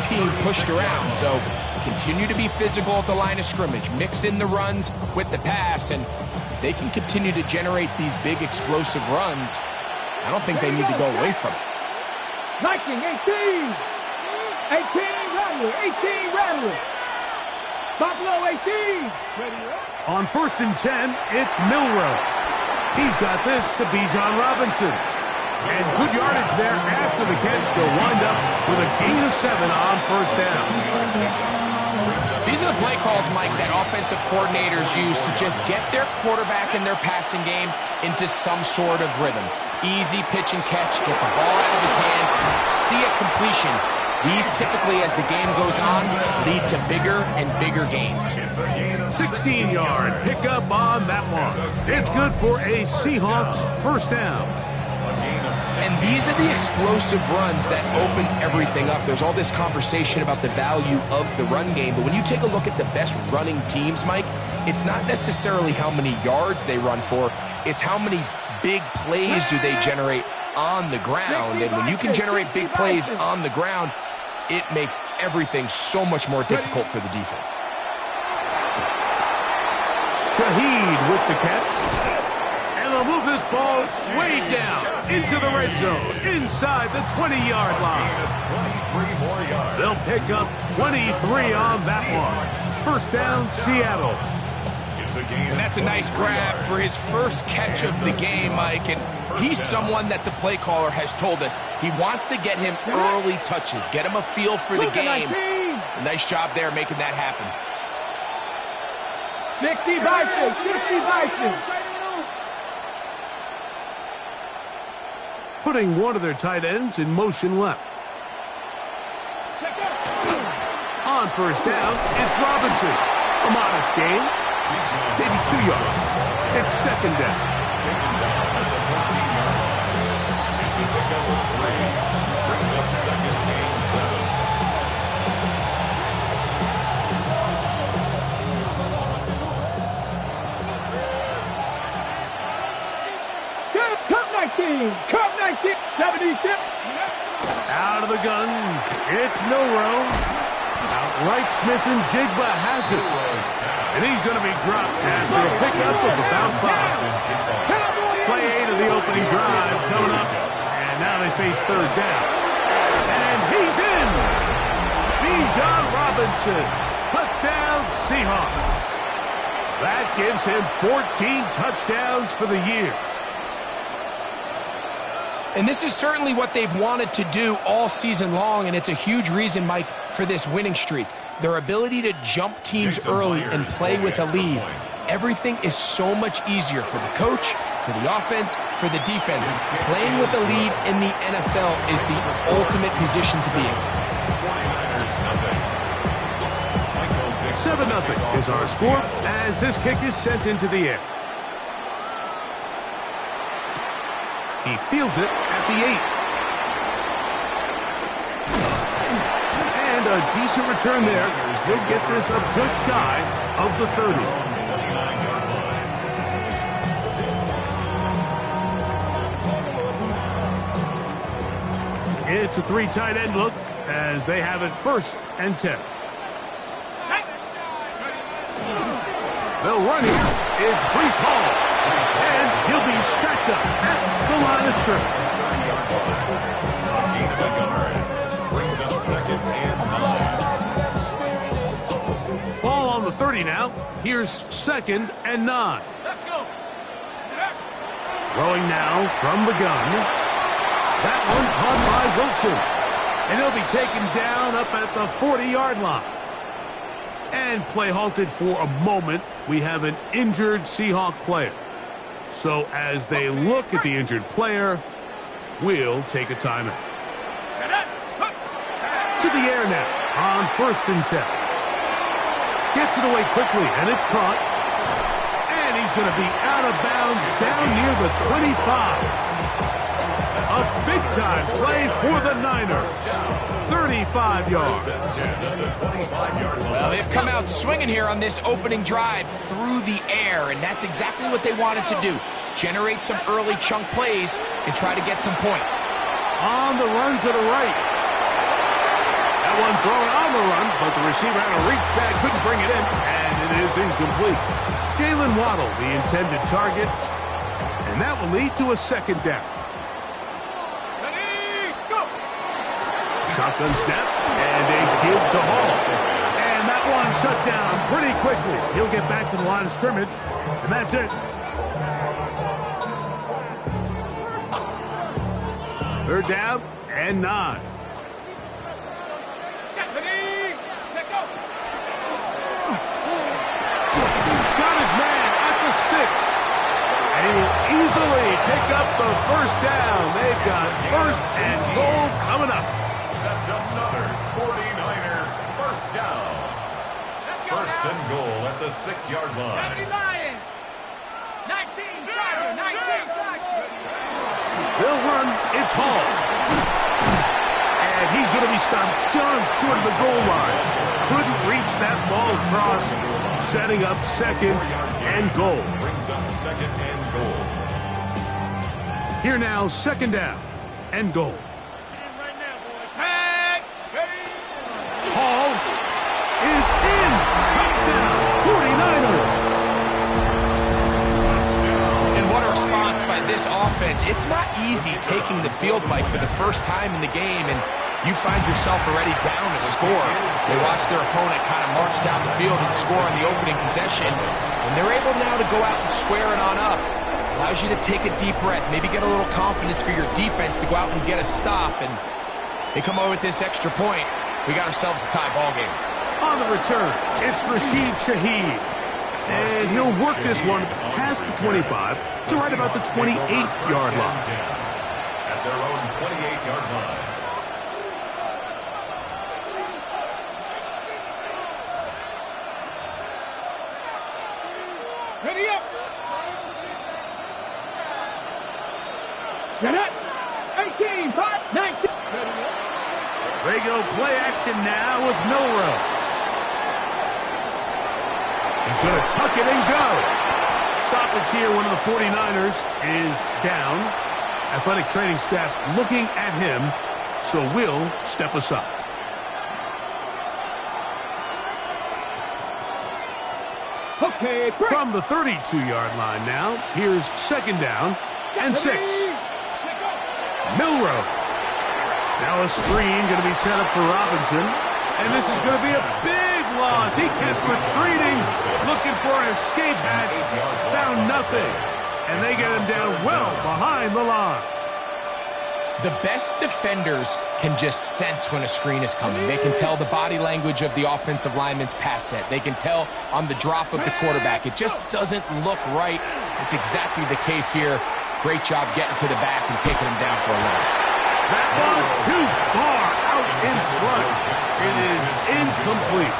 team pushed around. So continue to be physical at the line of scrimmage. Mix in the runs with the pass, and they can continue to generate these big explosive runs. I don't think they need to go away from it. 19, 18. 18, Rattler. 18, Rattler. Buffalo 18. On 1st and 10, it's Milroe. He's got this to Bijan Robinson. And good yardage there after the catch. They'll wind up with a gain of 7 on 1st down. These are the play calls, Mike, that offensive coordinators use to just get their quarterback and their passing game into some sort of rhythm. Easy pitch and catch, get the ball out of his hand, see a completion. These typically, as the game goes on, lead to bigger and bigger gains. 16-yard pickup on that one. It's good for a Seahawks 1st down. And these are the explosive runs that open everything up. There's all this conversation about the value of the run game, but when you take a look at the best running teams, Mike, it's not necessarily how many yards they run for, it's how many big plays do they generate on the ground. And when you can generate big plays on the ground, it makes everything so much more difficult for the defense. Shaheed with the catch. And they'll move this ball way down into the red zone, inside the 20-yard line. They'll pick up 23 on that one. 1st down, Seattle. And that's a nice grab for his first catch of the game, Mike. And he's someone that the play caller has told us he wants to get him early touches, get him a feel for the game. Nice job there making that happen. 60 Vikings, 60 Vikings. Putting one of their tight ends in motion left. On 1st down, it's Robinson. A modest gain. Maybe 2 yards. It's 2nd down. Cup 19, 76. Out of the gun, it's Milroe. Outright Smith and Jigba has it. And he's going to be dropped after a pickup of about 5. Play 8 of the opening drive coming up. And now they face 3rd down. And he's in. Bijan Robinson. Touchdown Seahawks. That gives him 14 touchdowns for the year. And this is certainly what they've wanted to do all season long, and it's a huge reason, Mike, for this winning streak. Their ability to jump teams early and play with a lead. Everything is so much easier for the coach, for the offense, for the defense. Playing with a lead in the NFL is the ultimate position to be in. 7-0 is our score as this kick is sent into the air. He fields it at the 8. And a decent return there. He'll get this up just shy of the 30. It's a 3 tight end look as they have it 1st and 10. They'll run here. It's Breece Hall. And he'll be stacked up at the line of scrimmage. Ball on the 30 now. Here's 2nd and 9. Let's go. Throwing now from the gun. That one caught by Wilson. And he'll be taken down up at the 40-yard line. And play halted for a moment. We have an injured Seahawk player. So as they look at the injured player, we'll take a timeout. To the air now on 1st and 10. Gets it away quickly, and it's caught. And he's going to be out of bounds down near the 25. A big-time play for the Niners. 35 yards. Well, they've come out swinging here on this opening drive through the air, and that's exactly what they wanted to do. Generate some early chunk plays and try to get some points. On the run to the right. That one thrown on the run, but the receiver had a reach back, couldn't bring it in, and it is incomplete. Jalen Waddle, the intended target, and that will lead to a second down. Ready, go! Shotgun snap, and a give to Hall. And that one shut down pretty quickly. He'll get back to the line of scrimmage, and that's it. Third down and 9. Got his man at the 6. And he will easily pick up the first down. They've got first and goal coming up. That's another 49ers first down. First and goal at the 6-yard line. 70 Lions. 19 Tiger. 19 Tiger. They'll run. It's Hall. And he's going to be stopped just short of the goal line. Couldn't reach that ball across. Setting up second and goal. Brings up second and goal. Here now, second down and goal. Hall is in. Touchdown, 49ers. And what a response by this offense. It's not easy taking the field, Mike, for the first time in the game, and you find yourself already down a score. They watch their opponent kind of march down the field and score on the opening possession, and they're able now to go out and square it on up. Allows you to take a deep breath, maybe get a little confidence for your defense to go out and get a stop, and they come over with this extra point. We got ourselves a tie ball game. On the return, it's Rashid Shaheed. And he'll work this one past the 25 to right about the 28-yard line. At their own 28-yard line. Ready up. Get it. 18, 5, 19. They go play action now with Milrow. He's going to tuck it and go. Stoppage here, one of the 49ers is down. Athletic training staff looking at him, so will step aside. Okay, break. From the 32-yard line now, here's second down and 6. Milrow. Now a screen going to be set up for Robinson. And this is going to be a big loss. He kept retreating, looking for an escape hatch. Found nothing. And they get him down well behind the line. The best defenders can just sense when a screen is coming. They can tell the body language of the offensive lineman's pass set. They can tell on the drop of the quarterback. It just doesn't look right. It's exactly the case here. Great job getting to the back and taking him down for a loss. That ball too far out in front. It is incomplete.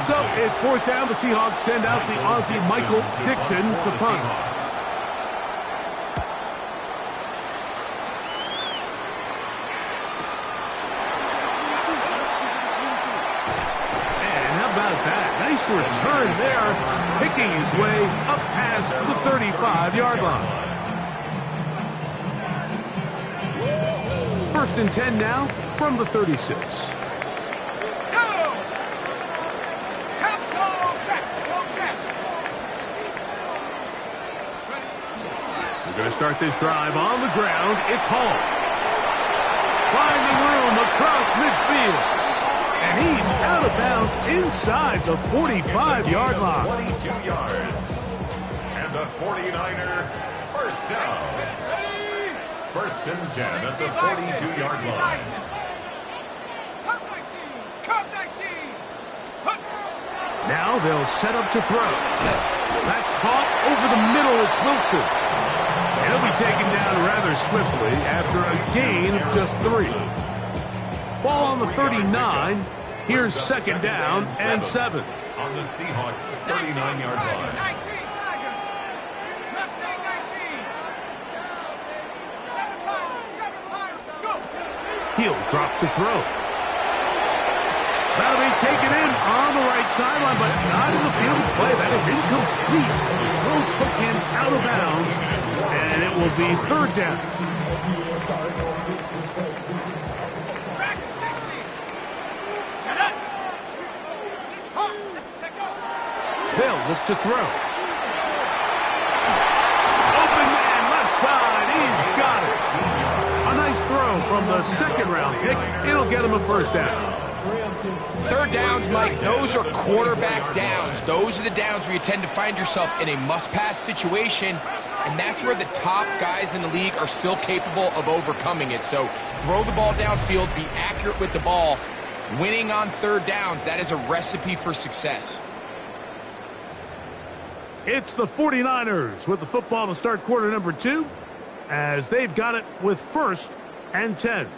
So it's fourth down. The Seahawks send out the Aussie Michael Dixon to punt. And how about that? Nice return there, picking his way up past the 35-yard line. First and 10 now from the 36. Go! We're going to start this drive on the ground. It's Hall. Finding room across midfield. And he's out of bounds inside the 45-yard line. 22 yards. And the 49er first down. First and 10 at the 42-yard line. Now they'll set up to throw. That's caught over the middle. It's Wilson. He'll be taken down rather swiftly after a gain of just 3. Ball on the 39. Here's second down and 7. On the Seahawks 39-yard line. He'll drop to throw. That'll be taken in on the right sideline, but not in the field of play. That is incomplete. The throw took him out of bounds, and it will be third down. They'll look to throw. Open man, left side. He's got it. A nice throw from the second-round pick. It'll get him a first down. Third downs, Mike, those are quarterback downs. Those are the downs where you tend to find yourself in a must-pass situation, and that's where the top guys in the league are still capable of overcoming it. So throw the ball downfield, be accurate with the ball. Winning on third downs, that is a recipe for success. It's the 49ers with the football to start quarter number 2, as they've got it with 1st and 10.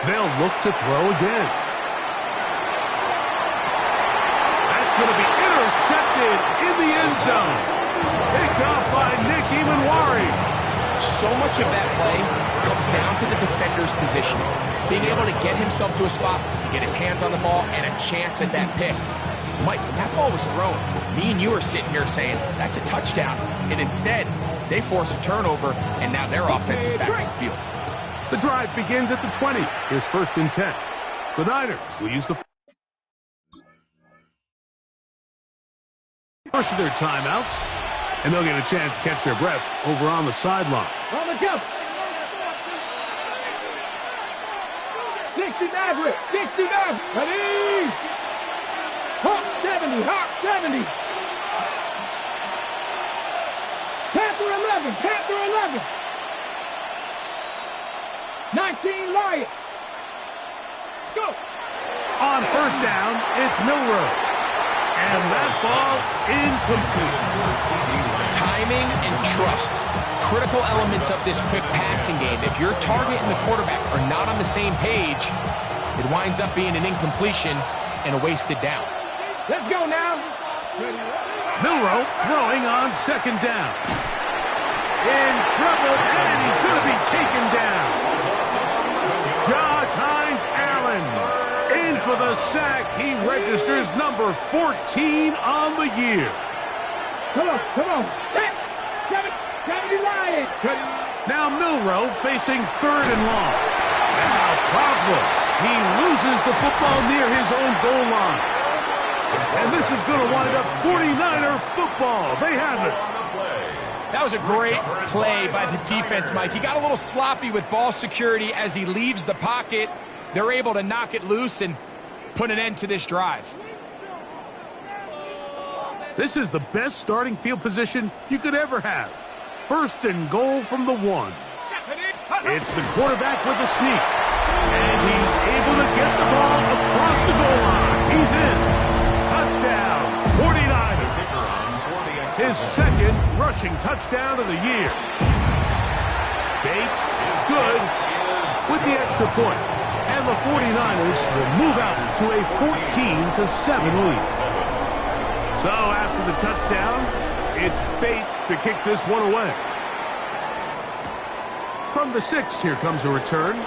They'll look to throw again. That's going to be intercepted in the end zone. Picked off by Nick Emanwari. So much of that play comes down to the defender's positioning. Being able to get himself to a spot, to get his hands on the ball, and a chance at that pick. Mike, when that ball was thrown, me and you are sitting here saying, that's a touchdown. And instead, they force a turnover, and now their offense is back on the field. The drive begins at the 20. Here's 1st and 10. The Niners will use the first of their timeouts, and they'll get a chance to catch their breath over on the sideline. On the jump. 60 Maverick. 60 Maverick. Ready. Hawk 70. Hawk 70. Panther 11. Panther 11. 19 Lion. Let's go. On first down, it's Milroe. And that ball's incomplete. Timing and trust, critical elements of this quick passing game. If your target and the quarterback are not on the same page, it winds up being an incompletion and a wasted down. Let's go now. Milroe throwing on second down. In trouble, and he's going to be taken down. Josh Hines-Allen in for the sack. He registers number 14 on the year. Come on, come on. 70 Lions. Now Milroe facing 3rd and long. And now problems. He loses the football near his own goal line. And this is going to wind up 49er football. They have it. That was a great play by the defense, Mike. He got a little sloppy with ball security as he leaves the pocket. They're able to knock it loose and put an end to this drive. This is the best starting field position you could ever have. 1st and goal from the 1. It's the quarterback with the sneak. And he's able to get the ball across the goal line. He's in. Touchdown, 49ers. His 2nd rushing touchdown of the year. Bates is good with the extra point. And the 49ers will move out to a 14-7 lead. So after the touchdown, it's Bates to kick this one away. From the 6, here comes a return.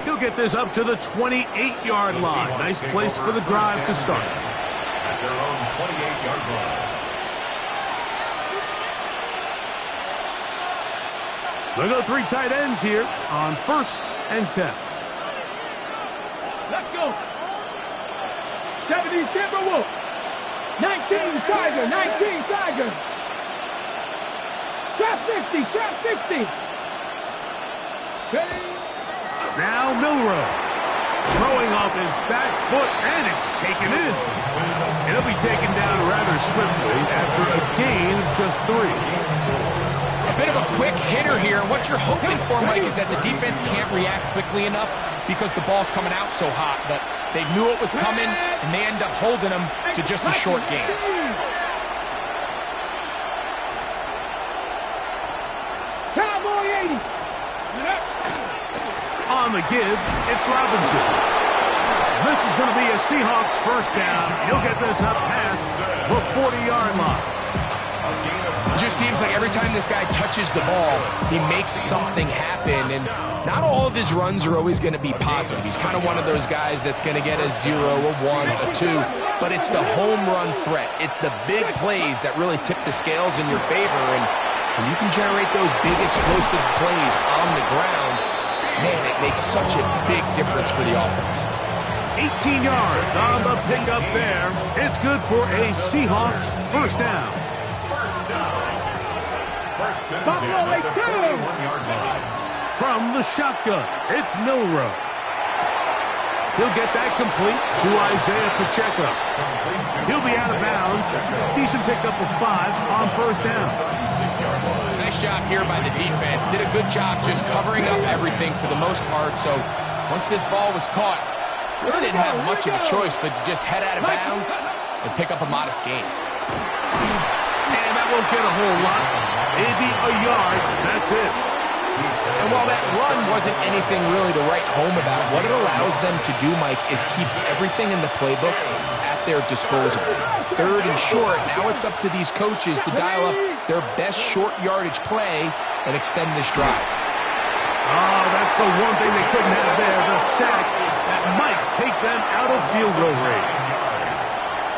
He'll get this up to the 28-yard line. Nice place for the drive to start. At their own 28-yard line. They'll go 3 tight ends here on 1st and 10. Let's go. 70 Timberwolf. 19 Tiger. 19 Tiger. Trap 60. Trap 60. Ready. Now Milroe. Throwing off his back foot, and it's taken in. It'll be taken down rather swiftly after a gain of just 3. A bit of a quick hitter here. What you're hoping for, Mike, is that the defense can't react quickly enough because the ball's coming out so hot. But they knew it was coming, and they end up holding them to just a short gain. Cowboy 80. On the give, it's Robinson. This is going to be a Seahawks first down. He'll get this up past the 40-yard line. It just seems like every time this guy touches the ball, he makes something happen. And not all of his runs are always going to be positive. He's kind of one of those guys that's going to get a 0, a 1, a 2. But it's the home run threat. It's the big plays that really tip the scales in your favor. And When you can generate those big explosive plays on the ground, man, it makes such a big difference for the offense. 18 yards on the pickup there. It's good for a Seahawks first down. First down. First and 10 at the 41-yard line. From the shotgun, it's Milroe. He'll get that complete to Isaiah Pacheco. He'll be out of bounds. Decent pickup of 5 on first down. Nice job here by the defense. Did a good job just covering up everything for the most part. So once this ball was caught, really didn't have much of a choice but to just head out of bounds and pick up a modest gain. And that won't get a whole lot. Maybe a yard. That's it. And while that run wasn't anything really to write home about, what it allows them to do, Mike, is keep everything in the playbook at their disposal. Third and short, now it's up to these coaches to dial up their best short yardage play and extend this drive. Oh, that's the one thing they couldn't have there, the sack that might take them out of field goal range.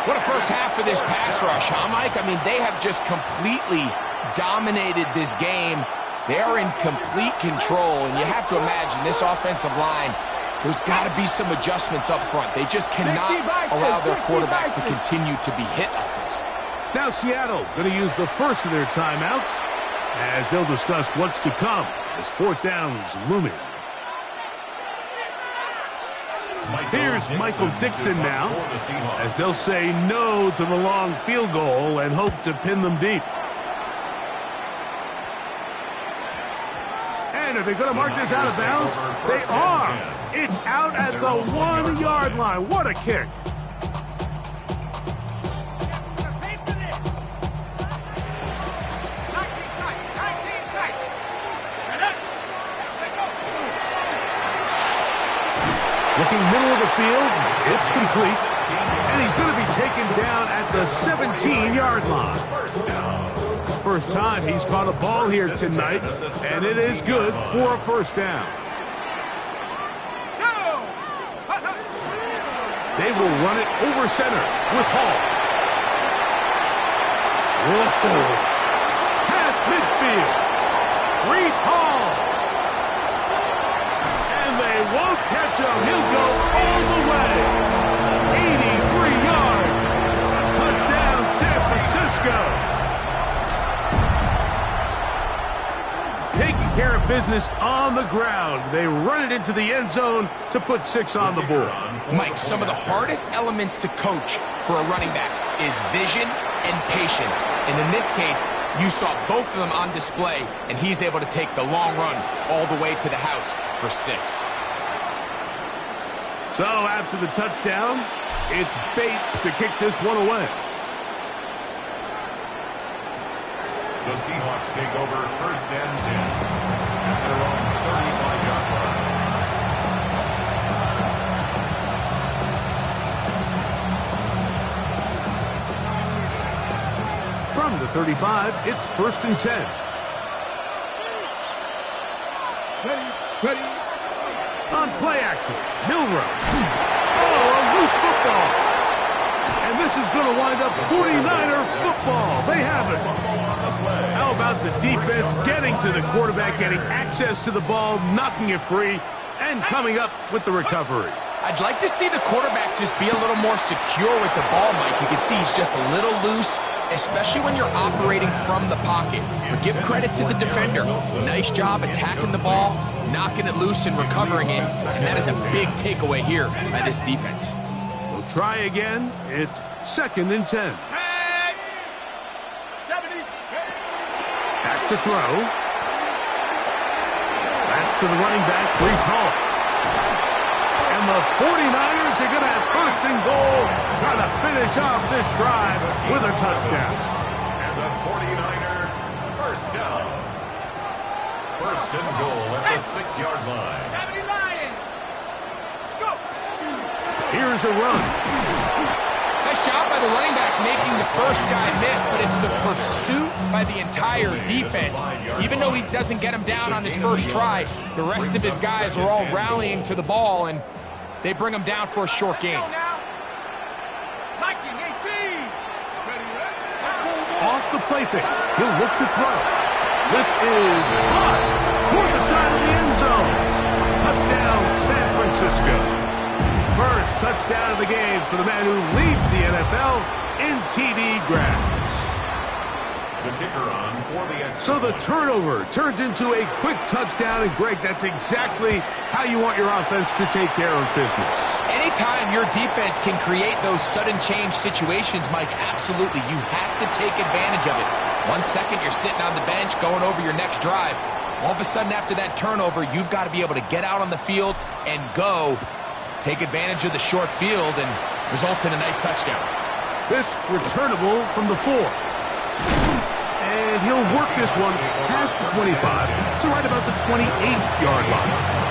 What a first half of this pass rush, huh, Mike? I mean, they have just completely dominated this game. They are in complete control, and you have to imagine this offensive line, there's got to be some adjustments up front. They just cannot allow their quarterback to continue to be hit like this. Now Seattle going to use the first of their timeouts as they'll discuss what's to come as fourth down's looming. Here's Michael Dixon now as they'll say no to the long field goal and hope to pin them deep. And are they going to mark this out of bounds? They are. It's out at the 1-yard line. What a kick. Looking middle of the field, it's complete. And he's going to be taken down at the 17-yard line. First time he's caught a ball here tonight, and it is good for a first down. They will run it over center with Hall. Whoa. Past midfield. Breece Hall. And they won't catch him. He'll go all the way. 83 yards. Touchdown, San Francisco. Taking care of business on the ground. They run it into the end zone to put 6 on the board. Mike, some of the hardest elements to coach for a running back is vision and patience. And in this case, you saw both of them on display, and he's able to take the long run all the way to the house for 6. So after the touchdown, it's Bates to kick this one away. The Seahawks take over first and 10 at their own 35-yard line. From the 35, it's first and 10. Ready. On play action, Milroe. Oh, a loose football. And this is going to wind up 49er football. They have it. How about the defense getting to the quarterback, getting access to the ball, knocking it free, and coming up with the recovery? I'd like to see the quarterback just be a little more secure with the ball, Mike. You can see he's just a little loose, especially when you're operating from the pocket. But give credit to the defender. Nice job attacking the ball, knocking it loose and recovering it. And that is a big takeaway here by this defense. We'll try again. It's second and 10. Back to throw. That's to the running back, Breece Hall. And the 49ers are going to have first and goal, trying to finish off this drive with a touchdown. And the 49er first down. First and goal at the 6-yard line. 70 Lions. Let's go. Here's a run. Nice job by the running back making the first guy miss, but it's the pursuit by the entire defense. Even though he doesn't get him down on his first try, the rest of his guys are all rallying to the ball, and they bring him down for a short gain. Off the play fake. He'll look to throw. This is hot toward the side of the end zone. Touchdown, San Francisco. First touchdown of the game for the man who leads the NFL in TD grabs. The kicker on for the extra. So the turnover turns into a quick touchdown, and Greg, that's exactly how you want your offense to take care of business. Anytime your defense can create those sudden change situations, Mike, absolutely, you have to take advantage of it. 1 second, you're sitting on the bench going over your next drive. All of a sudden, after that turnover, you've got to be able to get out on the field and go. Take advantage of the short field, and results in a nice touchdown. This returnable from the 4. And he'll work this one past the 25 to right about the 28-yard line.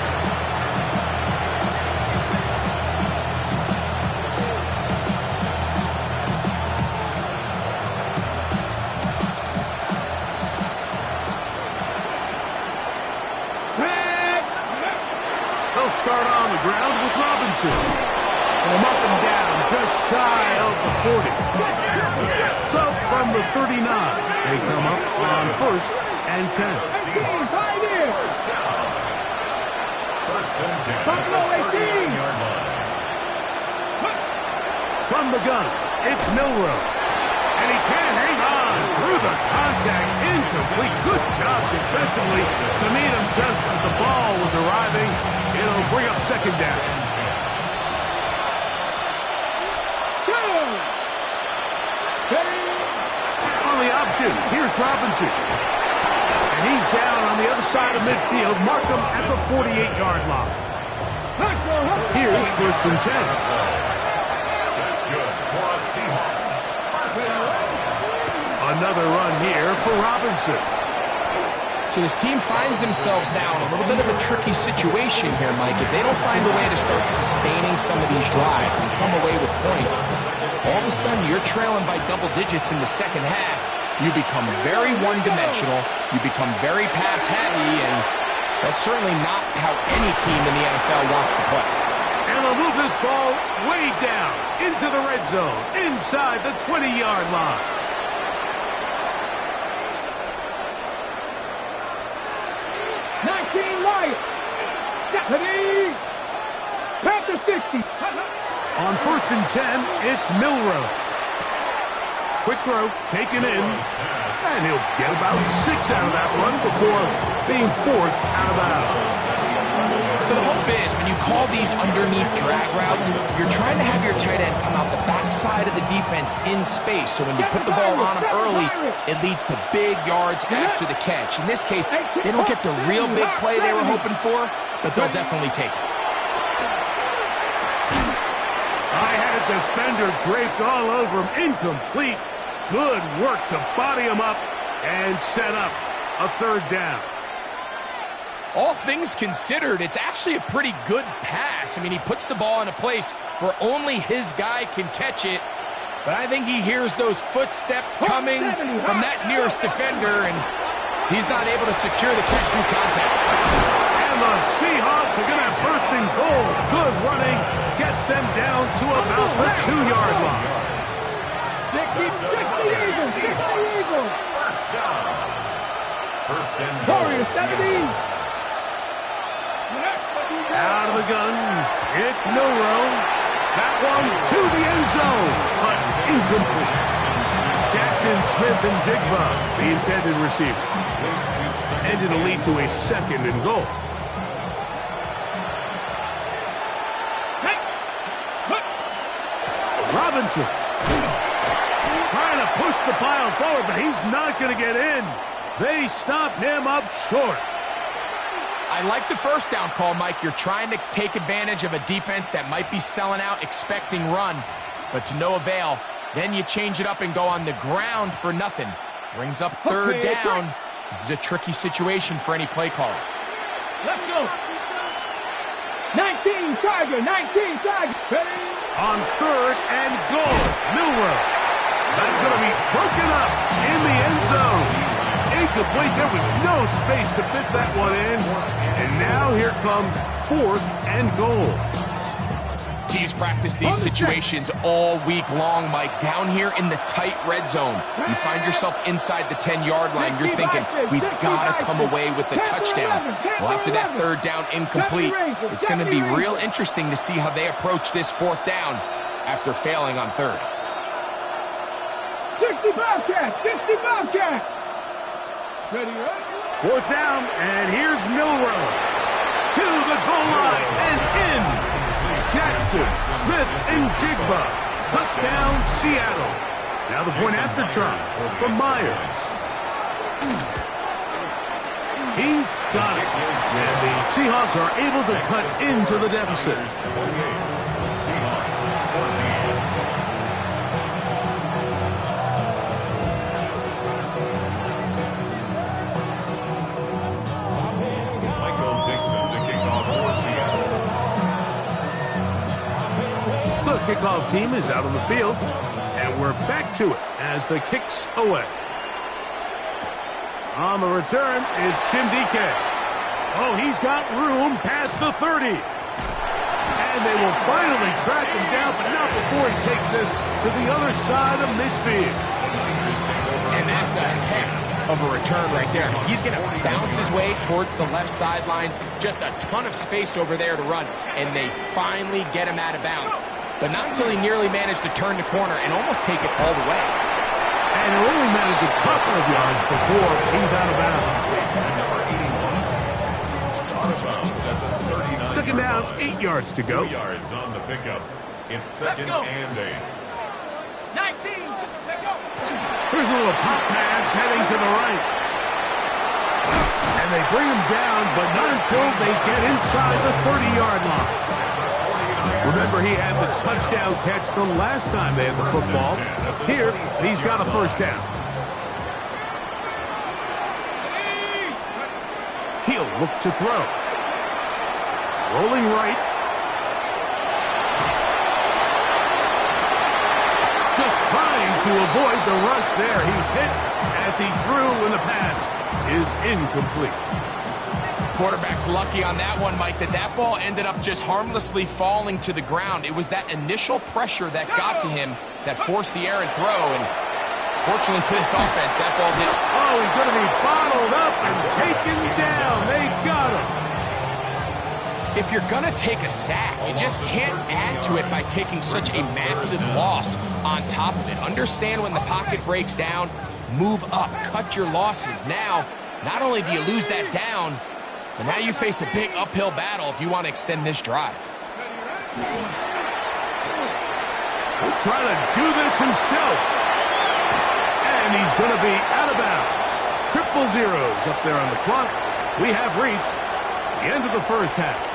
They'll start on the ground with Robinson. And they'll mark him down just shy of the 40. So from the 39, they come up on 1st and 10. First down. 1st and 10 at the 39-yard line. From the gun, it's Milroe. And he can't hang on through the contact. Incomplete. Good job defensively to meet him just as the ball was arriving. It'll bring up 2nd down. On the option, here's Robinson. And he's down on the other side of midfield. Mark him at the 48-yard line. Here's 1st and 10. That's good for a Seahawks. First down. Another run here for Robinson. So this team finds themselves now in a little bit of a tricky situation here, Mike. If they don't find a way to start sustaining some of these drives and come away with points, all of a sudden you're trailing by double digits in the second half. You become very one-dimensional. You become very pass-heavy, and that's certainly not how any team in the NFL wants to play. And they'll move this ball way down into the red zone, inside the 20-yard line. Panther 60. On 1st and 10, it's Milroe. Quick throw, taken in, and he'll get about 6 out of that run before being forced out of bounds. So the hope is when you call these underneath drag routes, you're trying to have your tight end come out the backside of the defense in space. So when you put the ball on him early, it leads to big yards after the catch. In this case, they don't get the real big play they were hoping for, but they'll definitely take it. I had a defender draped all over him. Incomplete. Good work to body him up and set up a 3rd down. All things considered, it's actually a pretty good pass. I mean, he puts the ball in a place where only his guy can catch it. But I think he hears those footsteps coming from that nearest defender, and he's not able to secure the catch through contact. And the Seahawks are going to have 1st and goal. Good running gets them down to about the 2-yard line. First down. 1st and goal. Warriors 70. Out of the gun, it's Milroe. That one to the end zone, but incomplete. Jackson Smith and Jigba, the intended receiver. And it'll lead to a 2nd and goal. Robinson trying to push the pile forward, but he's not going to get in. They stop him up short. I like the first down call, Mike. You're trying to take advantage of a defense that might be selling out, expecting run, but to no avail. Then you change it up and go on the ground for nothing. Brings up 3rd down. This is a tricky situation for any play caller. Let's go. 19 Charger, 19 Charger. Ready? On 3rd and goal, Milroe. That's going to be broken up in the end zone. Incomplete. There was no space to fit that one in. And now here comes 4th and goal. Teams practice these situations all week long, Mike. Down here in the tight red zone, you find yourself inside the 10-yard line. You're thinking, we've got to come away with a touchdown. Well, after that third down incomplete, it's going to be real interesting to see how they approach this fourth down after failing on third. 60 Bobcat! 60 Bobcat! Steady up. Fourth down, and here's Milroe to the goal line and in. Jackson, Smith, and Jigba. Touchdown, Seattle. Now the point after try from Myers. He's got it. And the Seahawks are able to cut into the deficit. Seahawks 14. The kickoff team is out on the field, and we're back to it as the kick's away. On the return, it's Jim DK. Oh, he's got room past the 30. And they will finally track him down, but not before he takes this to the other side of midfield. And that's a heck of a return right there. He's going to bounce his way towards the left sideline. Just a ton of space over there to run, and they finally get him out of bounds. But not until he nearly managed to turn the corner and almost take it all the way. And he'll only manage a couple of yards before he's out of bounds. Second down, 8 yards to go. 2 yards on the pickup. It's second and 8. 19, take go. Here's a little pop pass heading to the right. And they bring him down, but not until they get inside the 30-yard line. Remember, he had the touchdown catch the last time they had the football. Here, he's got a first down. He'll look to throw. Rolling right. Just trying to avoid the rush there. He's hit as he threw when the pass is incomplete. Quarterback's lucky on that one, Mike, that ball ended up just harmlessly falling to the ground. It was that initial pressure that got to him that forced the errant throw, and fortunately for this offense, that ball did. Oh, he's going to be bottled up and taken down. They got him. If you're going to take a sack, you just can't add to it by taking such a massive loss on top of it. Understand when the pocket breaks down, move up, cut your losses. Now, not only do you lose that down, but now you face a big uphill battle if you want to extend this drive. He'll try to do this himself. And he's going to be out of bounds. Triple zeros up there on the clock. We have reached the end of the first half.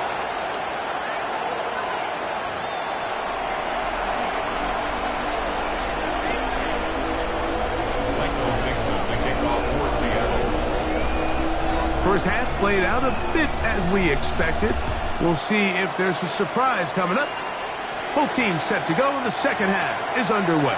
First half played out a bit as we expected. We'll see if there's a surprise coming up. Both teams set to go, and the second half is underway.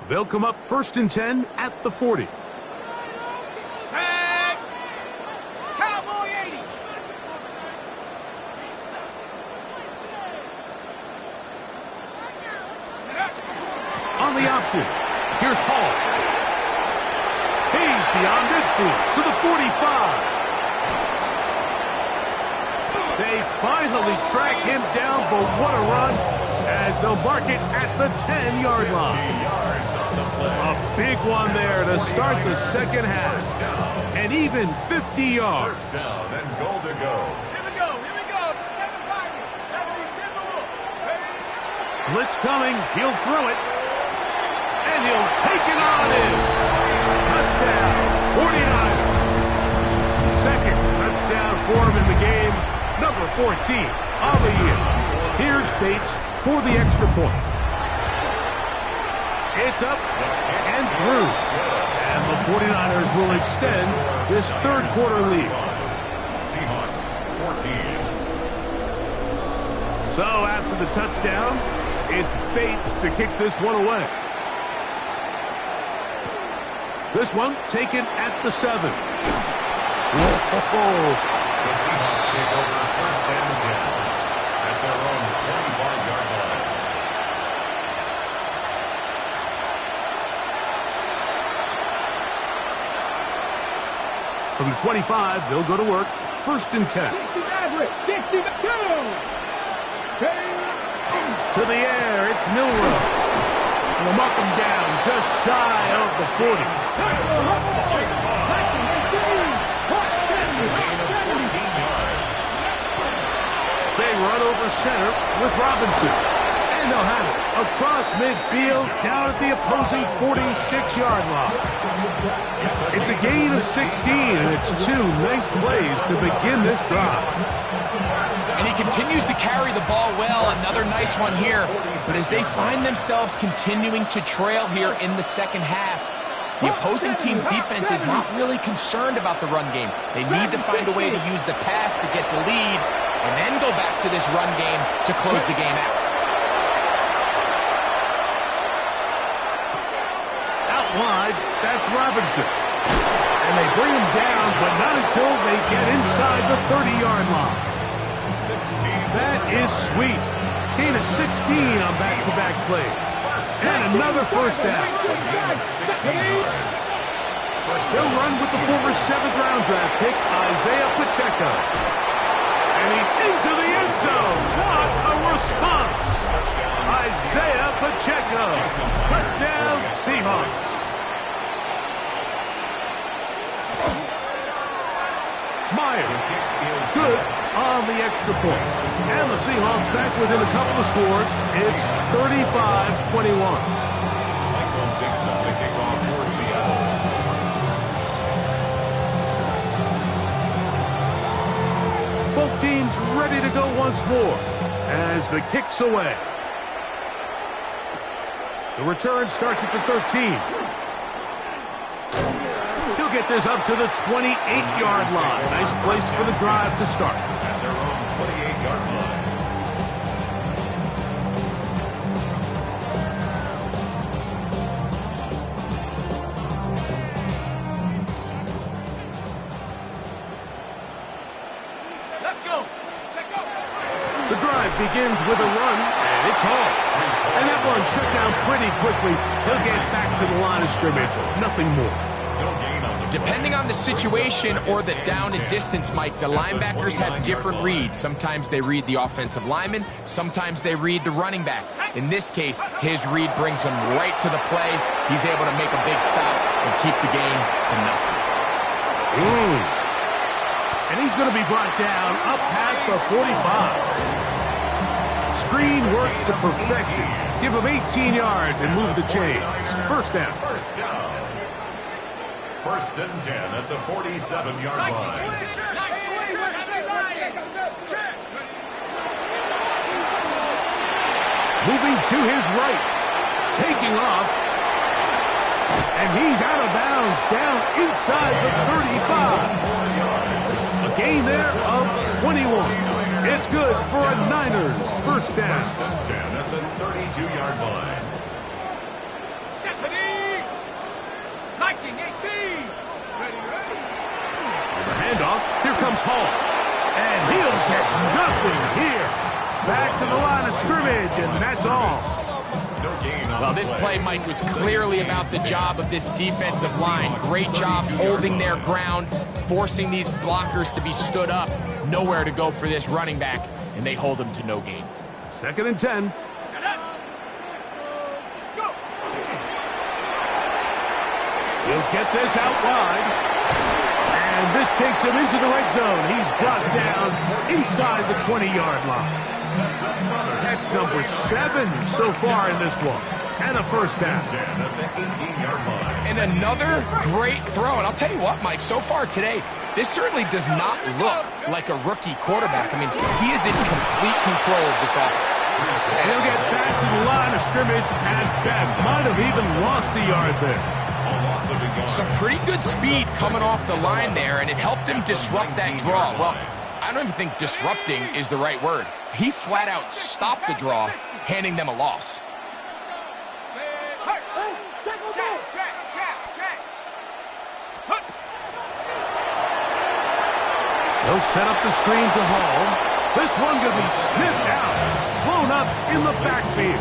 They'll come up 1st and 10 at the 40. Set. Cowboy 80. On the option, here's Hall. He's beyond midfield to the 45. They finally track him down, but what a run as they'll mark it at the 10-yard line. A big one there to start the second half. And even 50 yards. First down and goal to go. Here we go. 7-5. 70 Blitz coming. He'll throw it. And he'll take it on in. Touchdown, 49ers. Second touchdown for him in the game. Number 14 of the year. Here's Bates for the extra point. It's up and through. And the 49ers will extend this third quarter lead. Seahawks 14. So after the touchdown, it's Bates to kick this one away. This one taken at the 7. Whoa. The Seahawks take over 1st and 10 at their own 25-yard line. From the 25, they'll go to work. 1st and 10. To the air, it's Milroe. And they'll mark him down just shy of the 40. They run over center with Robinson. And they'll have it across midfield down at the opposing 46-yard line. It's a gain of 16, and it's 2 nice plays to begin this drive. And he continues to carry the ball well. Another nice one here. But as they find themselves continuing to trail here in the second half, the opposing team's defense is not really concerned about the run game. They need to find a way to use the pass to get the lead and then go back to this run game to close the game out. Out wide, that's Robinson. And they bring him down, but not until they get inside the 30-yard line. That is sweet. Gain of 16 on back-to-back plays. And another first down. They'll run with the former 7th-round draft pick, Isaiah Pacheco. And he's into the end zone. What a response. Isaiah Pacheco. Touchdown, Seahawks. Meyer. Good on the extra point. And the Seahawks back within a couple of scores. It's 35-21. Michael Dixon, the kickoff for Seattle. Both teams ready to go once more as the kick's away. The return starts at the 13. He'll get this up to the 28-yard line. Nice place for the drive to start. At their own 28-yard line. Let's go. The drive begins with a run, and it's home. And that one shut down pretty quickly. He'll get back to the line of scrimmage. Nothing more. Depending on the situation or the down and distance, Mike, the linebackers have different reads. Sometimes they read the offensive lineman. Sometimes they read the running back. In this case, his read brings him right to the play. He's able to make a big stop and keep the game to nothing. And he's going to be brought down up past the 45. Screen works to perfection. Give him 18 yards and move the chains. First down. First down. 1st and 10 at the 47-yard line. Moving to his right. Taking off. And he's out of bounds down inside the 35. A gain there of 21. It's good for a Niners first down. 1st and 10 at the 32-yard line. The handoff. Here comes Hall. And he'll get nothing here. Back to the line of scrimmage, and that's all. Well, this play, Mike, was clearly about the job of this defensive line. Great job holding their ground, forcing these blockers to be stood up. Nowhere to go for this running back, and they hold him to no gain. 2nd and 10. He'll get this out wide. And this takes him into the red zone. He's brought down inside the 20-yard line. That's number 7 so far in this one. And a first down. And another great throw. And I'll tell you what, Mike, so far today, this certainly does not look like a rookie quarterback. I mean, he is in complete control of this offense. And he'll get back to the line of scrimmage as best. Might have even lost a yard there. Some pretty good speed coming off the line there, and it helped him disrupt that draw. Well, I don't even think disrupting is the right word. He flat out stopped the draw, handing them a loss. They'll set up the screen to Hall. This one could be sniffed out. Blown up in the backfield.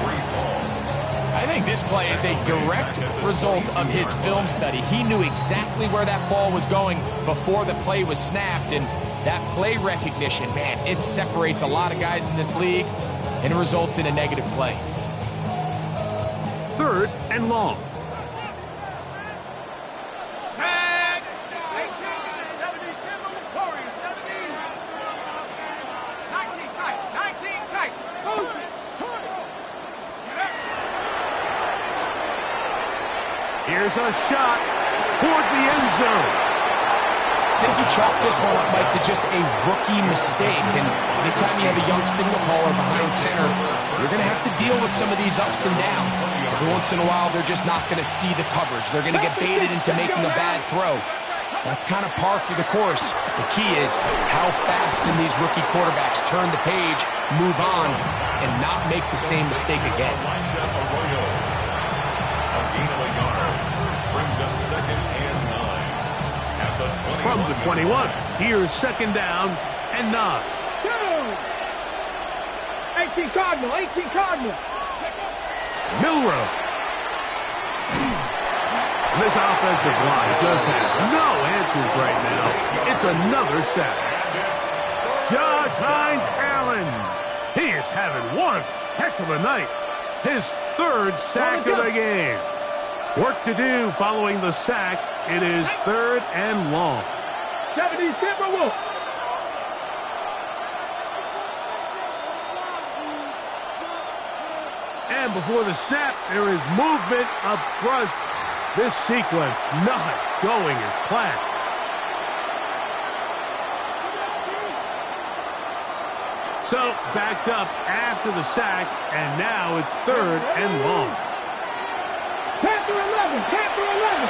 I think this play is a direct result of his film study. He knew exactly where that ball was going before the play was snapped, and that play recognition, man, it separates a lot of guys in this league and results in a negative play. 3rd and long. Tag. 18, 70, Timber, Warriors, 70. 19 tight, 19 tight. Here's a shot toward the end zone. I think you chalk this one up, Mike, to just a rookie mistake. And anytime you have a young signal caller behind center, you're going to have to deal with some of these ups and downs. Every once in a while, they're just not going to see the coverage. They're going to get baited into making a bad throw. That's kind of par for the course. The key is how fast can these rookie quarterbacks turn the page, move on, and not make the same mistake again. From the 21, here's 2nd down and 9. 18 Cardinal, 18 Cardinal. Milroe. And this offensive line just has no answers right now. It's another sack. Josh Hines Allen. He is having one heck of a night. His 3rd sack of the game. Work to do following the sack. It is 3rd and long. 70 Timberwolves. And before the snap, there is movement up front. This sequence not going as planned. So, backed up after the sack, and now it's 3rd and long. Panther 11, Panther 11.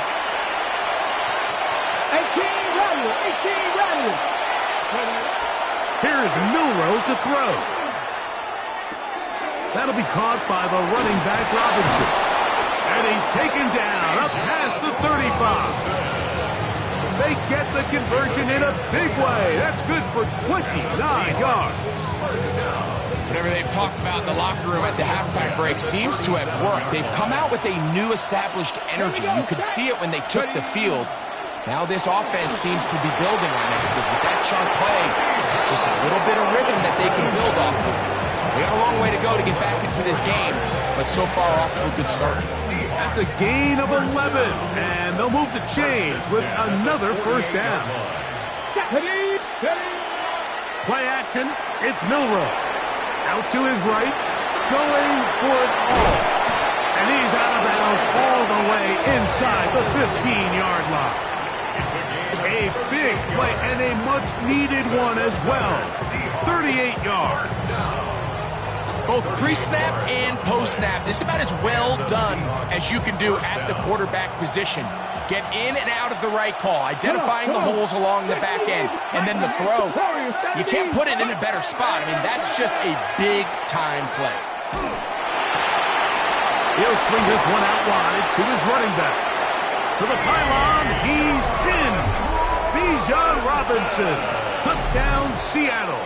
18 Rattler, 18 Rattler. Here's Milroe to throw. That'll be caught by the running back Robinson. And he's taken down up past the 35. They get the conversion in a big way. That's good for 29 yards. Whatever they've talked about in the locker room at the halftime break seems to have worked. They've come out with a new established energy. You could see it when they took the field. Now this offense seems to be building on it because with that chunk play, just a little bit of rhythm that they can build off of. We got a long way to go to get back into this game, but so far off to a good start. That's a gain of 11, and they'll move the chains with another 1st down. Play action, it's Milroe. Out to his right, going for it all. And he's out of bounds all the way inside the 15-yard line. A big play and a much-needed one as well. 38 yards. Both pre-snap and post-snap, this is about as well done as you can do at the quarterback position. Get in and out of the right call, identifying the holes along the back end, and then the throw. You can't put it in a better spot. I mean, that's just a big-time play. He'll swing this one out wide to his running back. To the pylon, he's in. Bijan Robinson. Touchdown, Seattle.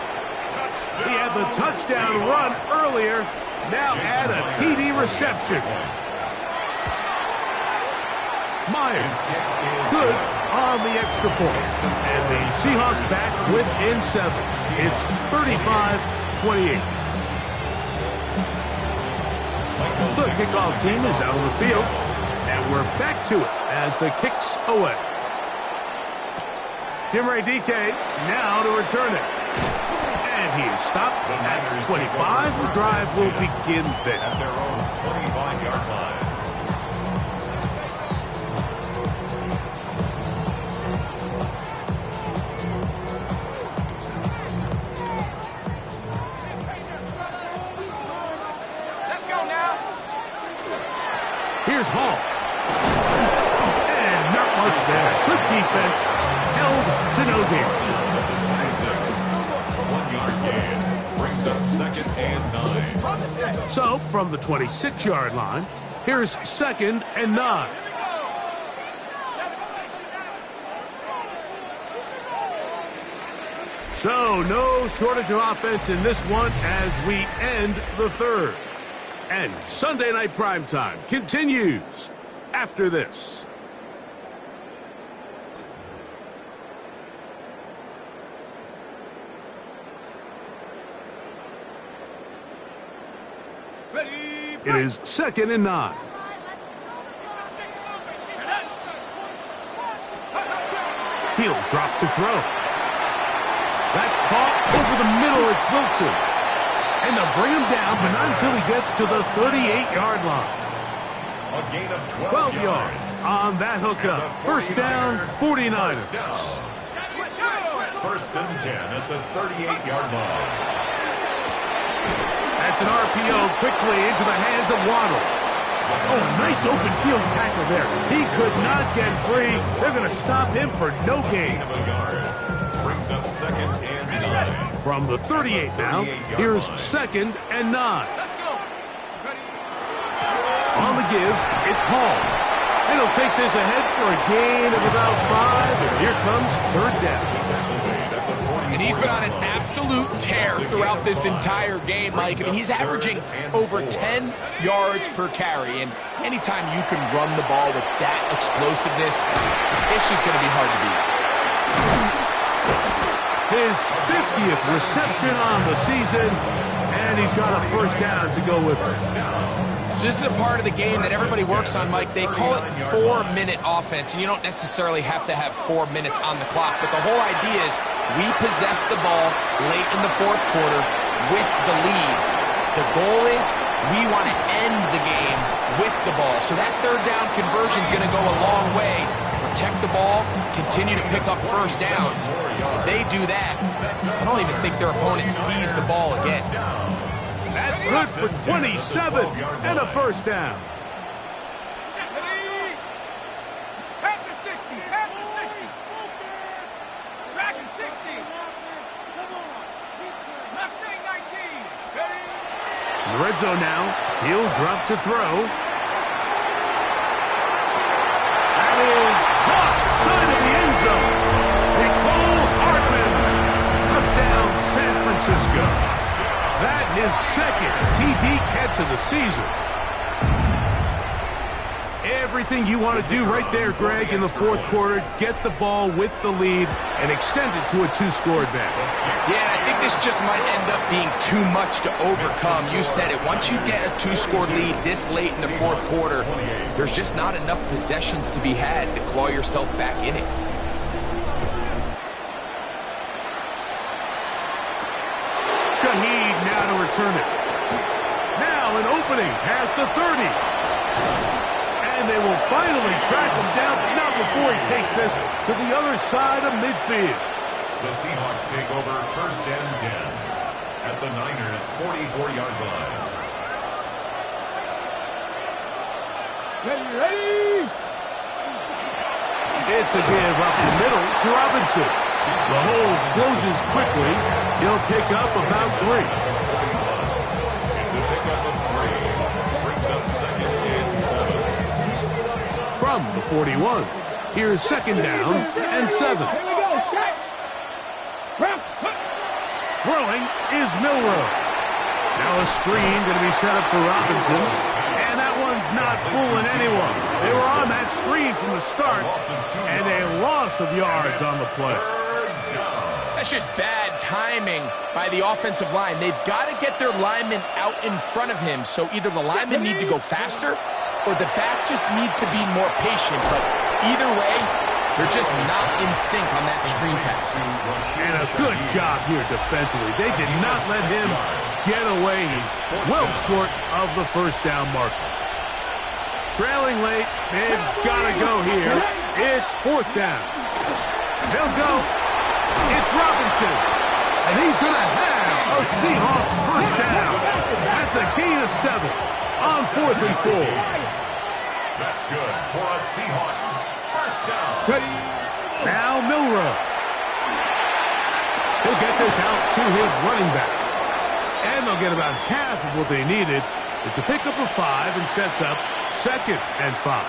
He had the touchdown run earlier. Now add a TD reception. Myers, good on the extra point. And the Seahawks back within 7. It's 35-28. The kickoff team is out on the field. And we're back to it as the kick's away. Jimray DK now to return it. And he is stopped at 25. The drive will begin there. At their own 25-yard line. Let's go now. Here's Hall. And not much there. Good defense. Held to no gain. 1-yard gain. Brings up 2nd and 9. So, from the 26-yard line, here's 2nd and 9. So, no shortage of offense in this one as we end the third. And Sunday Night Primetime continues after this. It is 2nd and 9. He'll drop to throw. That's caught over the middle. It's Wilson. And they'll bring him down, but not until he gets to the 38-yard line. A gain of 12 yards on that hookup. First down, 49ers. First and 10 at the 38-yard line. That's an RPO quickly into the hands of Waddle. Oh, nice open field tackle there. He could not get free. They're going to stop him for no gain. Brings up 2nd and 9. From the 38 now, here's 2nd and 9. On the give, it's Hall. And he'll take this ahead for a gain of about 5, and here comes 3rd down. And he's been on an absolute tear throughout this entire game, Mike. I mean, he's averaging over 10 yards per carry. And anytime you can run the ball with that explosiveness, it's just going to be hard to beat. His 50th reception on the season, and he's got a first down to go with it. So this is a part of the game that everybody works on, Mike. They call it 4-minute offense, and you don't necessarily have to have 4 minutes on the clock. But the whole idea is we possess the ball late in the 4th quarter with the lead. The goal is we want to end the game with the ball. So that 3rd down conversion is going to go a long way. Protect the ball, continue to pick up first downs. If they do that, I don't even think their opponent sees the ball again. That's good for 27 and a first down. At the 60, at the 60. Dragon 60. Mustang 19. Ready? In the red zone now, he'll drop to throw. That is caught side of the end zone. Nicole Hardman. Touchdown, San Francisco. That his 2nd TD catch of the season. Everything you want to do right there, Greg, in the 4th quarter, get the ball with the lead and extend it to a 2-score advantage. Yeah, I think this just might end up being too much to overcome. You said it. Once you get a 2-score lead this late in the 4th quarter, there's just not enough possessions to be had to claw yourself back in it. Shaheed now to return it. Now an opening past the 30. And they will finally track him down, but not before he takes this to the other side of midfield. The Seahawks take over 1st and 10 at the Niners' 44-yard line. Ready? It's a give up the middle to Robinson. The hole closes quickly. He'll pick up about 3. It's a pickup of 3. Brings up 2nd and 7. From the 41, here's 2nd down and 7. Throwing is Milroe. Now a screen going to be set up for Robinson. And that one's not fooling anyone. They were on that screen from the start. And a loss of yards on the play. That's just bad timing by the offensive line. They've got to get their linemen out in front of him. So either the linemen need to go faster or the back just needs to be more patient. But either way, they're just not in sync on that screen pass. And a good job here defensively. They did not let him get away. He's well short of the first down marker. Trailing late, they've got to go here. It's 4th down. They'll go. It's Robinson. And he's going to have a Seahawks first down. That's a gain of 7 on 4th and 4. That's good for a Seahawks first down. Now Milroe. He'll get this out to his running back. And they'll get about half of what they needed. It's a pickup of 5 and sets up 2nd and 5.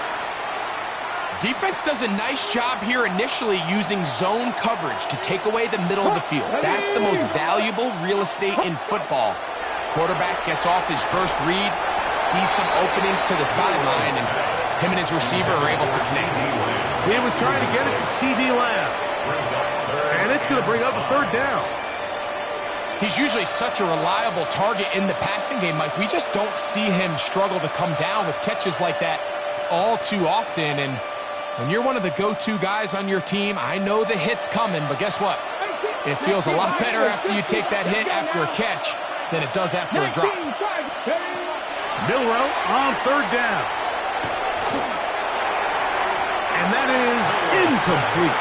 Defense does a nice job here initially using zone coverage to take away the middle of the field. That's the most valuable real estate in football. Quarterback gets off his first read, sees some openings to the sideline, and him and his receiver are able to connect. He was trying to get it to C.D. Lamb. And it's going to bring up a third down. He's usually such a reliable target in the passing game, Mike. We just don't see him struggle to come down with catches like that all too often. And when you're one of the go-to guys on your team, I know the hit's coming, but guess what? It feels a lot better after you take that hit after a catch than it does after a drop. Milroe on third down. And that is incomplete.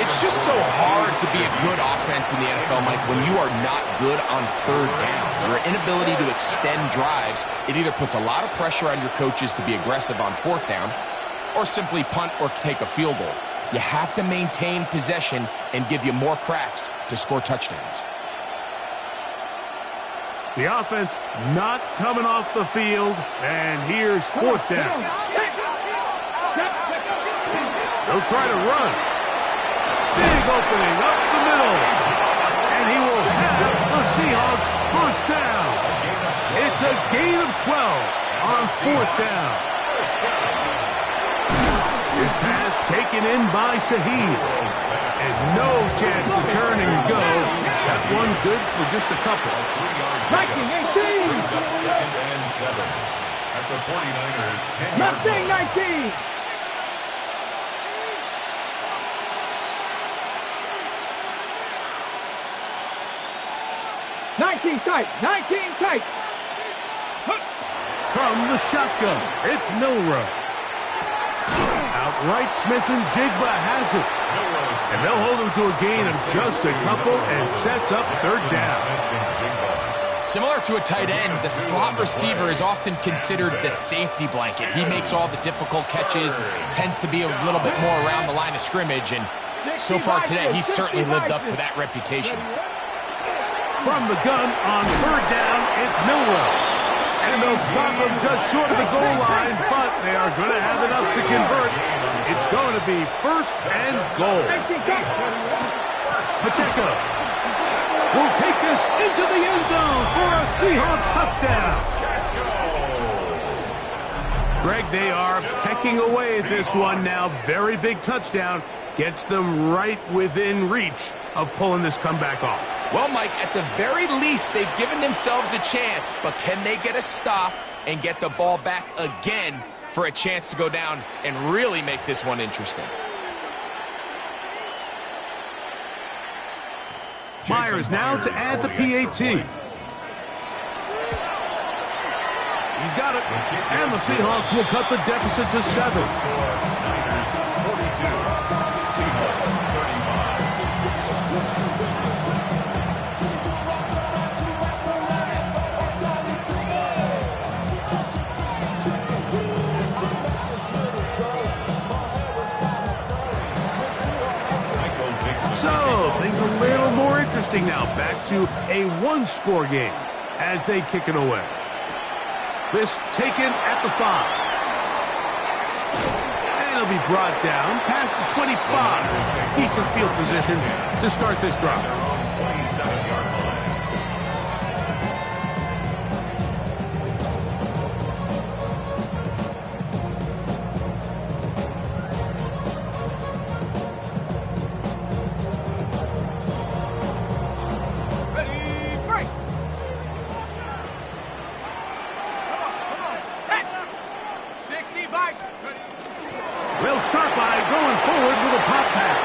It's just so hard to be a good offense in the NFL, Mike, when you are not good on third down. Your inability to extend drives, it either puts a lot of pressure on your coaches to be aggressive on fourth down or simply punt or take a field goal. You have to maintain possession and give you more cracks to score touchdowns. The offense not coming off the field, and here's fourth down. They'll try to run. Big opening up the middle. And he will have the Seahawks first down. It's a gain of 12 on fourth down. His pass taken in by Shaheed. And no chance to turn and go. That one good for just a couple. 19-18. Brings up 2nd and 7 at the 49ers 10-yard line. 19. 19 tight. 19 tight. From the shotgun, it's Milroe. Outright, Smith and Jigba has it. And they'll hold him to a gain of just a couple and sets up third down. Similar to a tight end, the slot receiver is often considered the safety blanket. He makes all the difficult catches, tends to be a little bit more around the line of scrimmage, and so far today, he's certainly lived up to that reputation. From the gun on third down, it's Milroe. And they'll stop him just short of the goal line, but they are going to have enough to convert. It's going to be first and goal. Pacheco will take this into the end zone for a Seahawks touchdown. Greg, they are pecking away at this one now. Very big touchdown. Gets them right within reach of pulling this comeback off. Well, Mike, at the very least, they've given themselves a chance, but can they get a stop and get the ball back again for a chance to go down and really make this one interesting? Myers now to add the PAT. He's got it. And the Seahawks will cut the deficit to 7. So, things a little more interesting now. Back to a one-score game as they kick it away. This taken at the 5. And it'll be brought down past the 25. Decent field position to start this drive. 27-yard line. We'll start by going forward with a pop pass.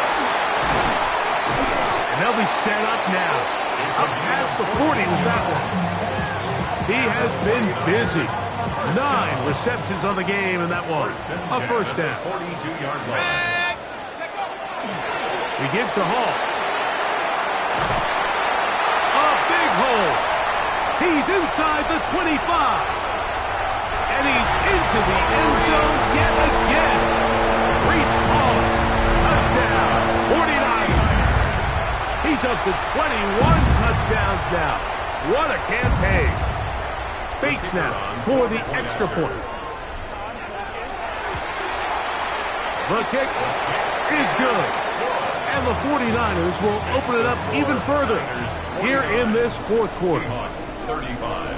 And they'll be set up now. Up past the 40 with that one. He has been busy. 9 receptions on the game, and that was a first down. 42-yard line. We give to Hall. A big hole. He's inside the 25. And he's into the end zone yet again. Breece Hall, touchdown, 49ers. He's up to 21 touchdowns now. What a campaign. Bates now for the extra point. The kick is good. And the 49ers will open it up even further here in this fourth quarter. Seahawks 35.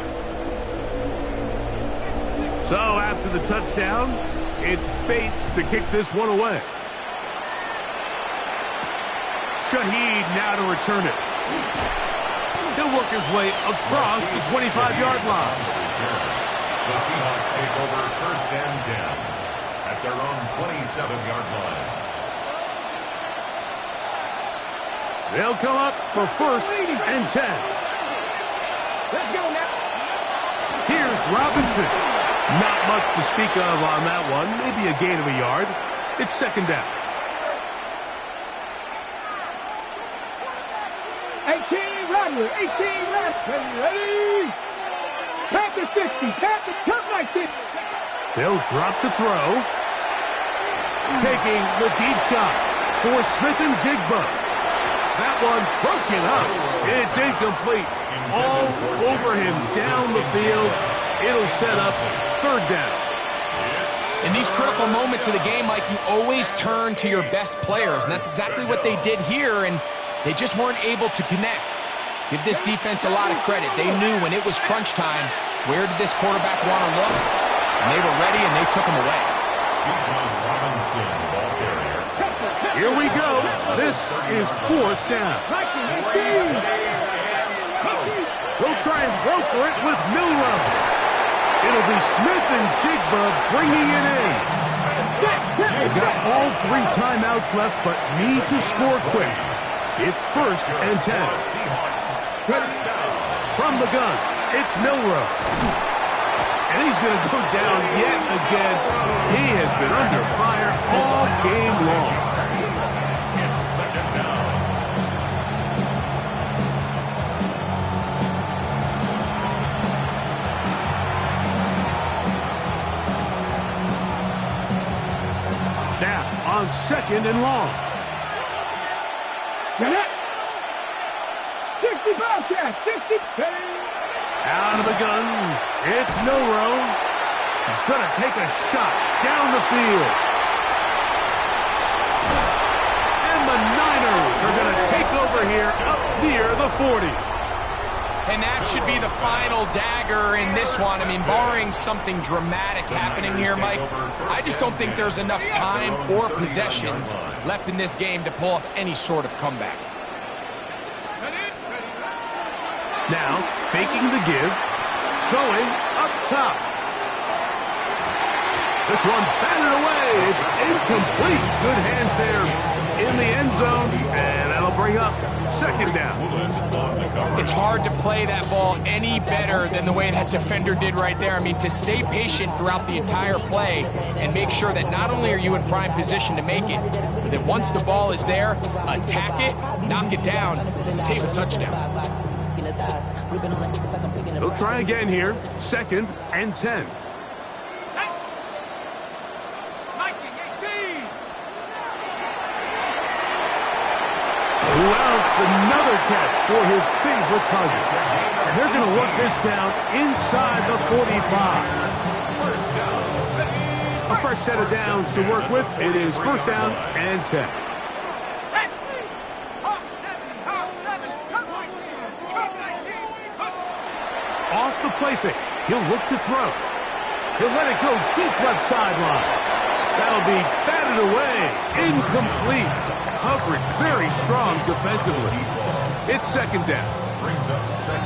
So after the touchdown, it's Bates to kick this one away. Shaheed now to return it. He'll work his way across the 25-yard line. The Seahawks take over 1st and 10 at their own 27-yard line. They'll come up for 1st and 10. Let's go now. Here's Robinson. Not much to speak of on that one. Maybe a gain of a yard. It's 2nd down. 18 Rodley, 18 left. Ready? Panther 60, Panther, turn 19. They'll drop to throw. Taking the deep shot for Smith and Jigba. That one broken up. It's incomplete. All over him down the field. It'll set up 3rd down. In these critical moments of the game, Mike, you always turn to your best players, and that's exactly what they did here, and they just weren't able to connect. Give this defense a lot of credit. They knew when it was crunch time, where did this quarterback want to look? And they were ready, and they took him away. Bijan Robinson, ball carrier. Here we go. This is 4th down. They'll try and throw for it with Milroe. It'll be Smith and Jigba bringing it in. They've got all 3 timeouts left, but need to score quick. It's 1st and 10. From the gun, it's Milroe. And he's going to go down yet again. He has been under fire all game long. It's 2nd down. Now, on 2nd and long. Get it. 60 Bobcat, 60. Out of the gun, it's Milroe. He's going to take a shot down the field. And the Niners are going to take over here up near the 40. And that should be the final dagger in this one. I mean, barring something dramatic happening here, Mike, I just don't think there's enough time or possessions left in this game to pull off any sort of comeback. Now, faking the give, going up top. This one batted away. It's incomplete. Good hands there in the end zone, and that'll bring up 2nd down. It's hard to play that ball any better than the way that defender did right there. I mean, to stay patient throughout the entire play and make sure that not only are you in prime position to make it, but that once the ball is there, attack it, knock it down, and save a touchdown. They'll try again here. 2nd and 10. Well, it's another catch for his favorite target. And they're going to work this down inside the 45. A fresh set of downs to work with. It is 1st down and 10. Off the play fake. He'll look to throw. He'll let it go deep left sideline. That'll be batted away. Incomplete. Coverage very strong defensively. It's 2nd down.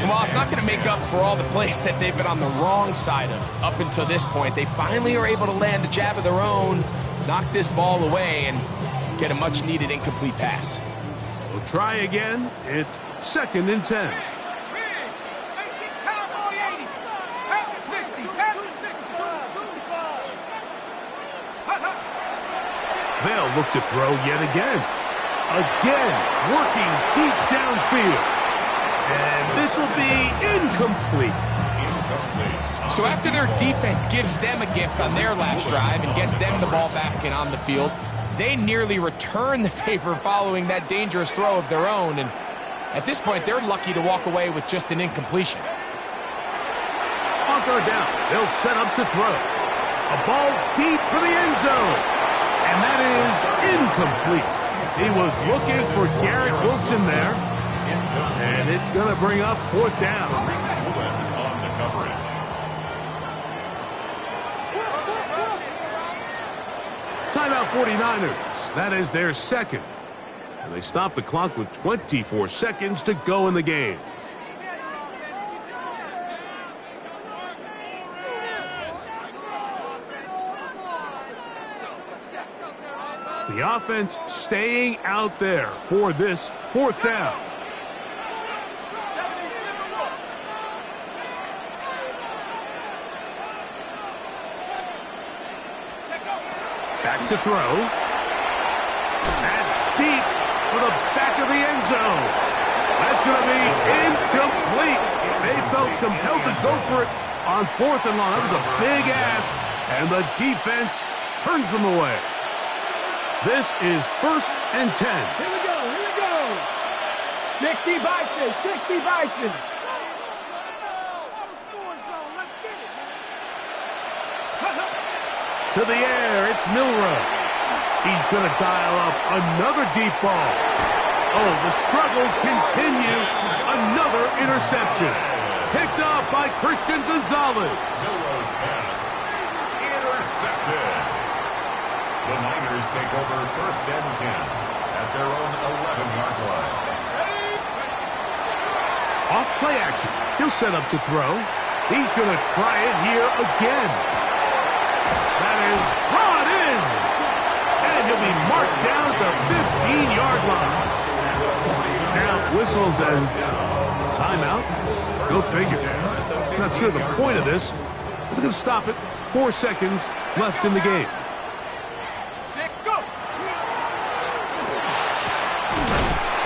And while it's not going to make up for all the plays that they've been on the wrong side of up until this point, they finally are able to land a jab of their own, knock this ball away, and get a much-needed incomplete pass. We'll try again. It's 2nd and 10. They'll look to throw yet again. Again, working deep downfield. And this will be incomplete. So after their defense gives them a gift on their last drive and gets them the ball back and on the field, they nearly return the favor following that dangerous throw of their own. And at this point, they're lucky to walk away with just an incompletion. On 3rd down, they'll set up to throw. A ball deep for the end zone. And that is incomplete. He was looking for Garrett Wilson there. And it's going to bring up fourth down. On the coverage. Timeout 49ers. That is their second. And they stop the clock with 24 seconds to go in the game. The offense staying out there for this fourth down. Back to throw. That's deep for the back of the end zone. That's going to be incomplete. They felt compelled to go for it on fourth and long. That was a big ask, and the defense turns them away. This is 1st and 10. Here we go, here we go. 60 Vikings, 60 Vikings. To the air, it's Milroe. He's going to dial up another deep ball. Oh, the struggles continue. Another interception. Picked off by Christian Gonzalez. Milroe's pass intercepted. The Niners take over 1st and 10 at their own 11-yard line. Off play action. He'll set up to throw. He's going to try it here again. That is brought in. And he'll be marked down at the 15-yard line. Now whistles and timeout. Go figure. Not sure the point of this. They're going to stop it. 4 seconds left in the game.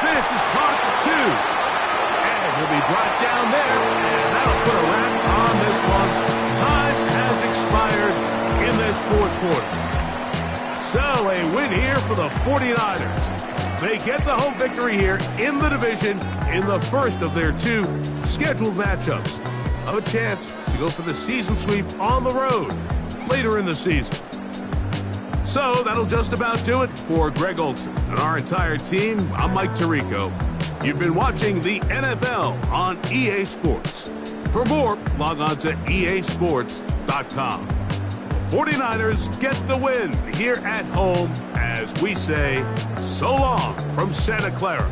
This is caught for 2. And he'll be brought down there. And that'll put a wrap on this one. Time has expired in this fourth quarter. So a win here for the 49ers. They get the home victory here in the division in the first of their 2 scheduled matchups. Of a chance to go for the season sweep on the road later in the season. So that'll just about do it for Greg Olsen and our entire team. I'm Mike Tirico. You've been watching the NFL on EA Sports. For more, log on to easports.com. The 49ers get the win here at home as we say so long from Santa Clara.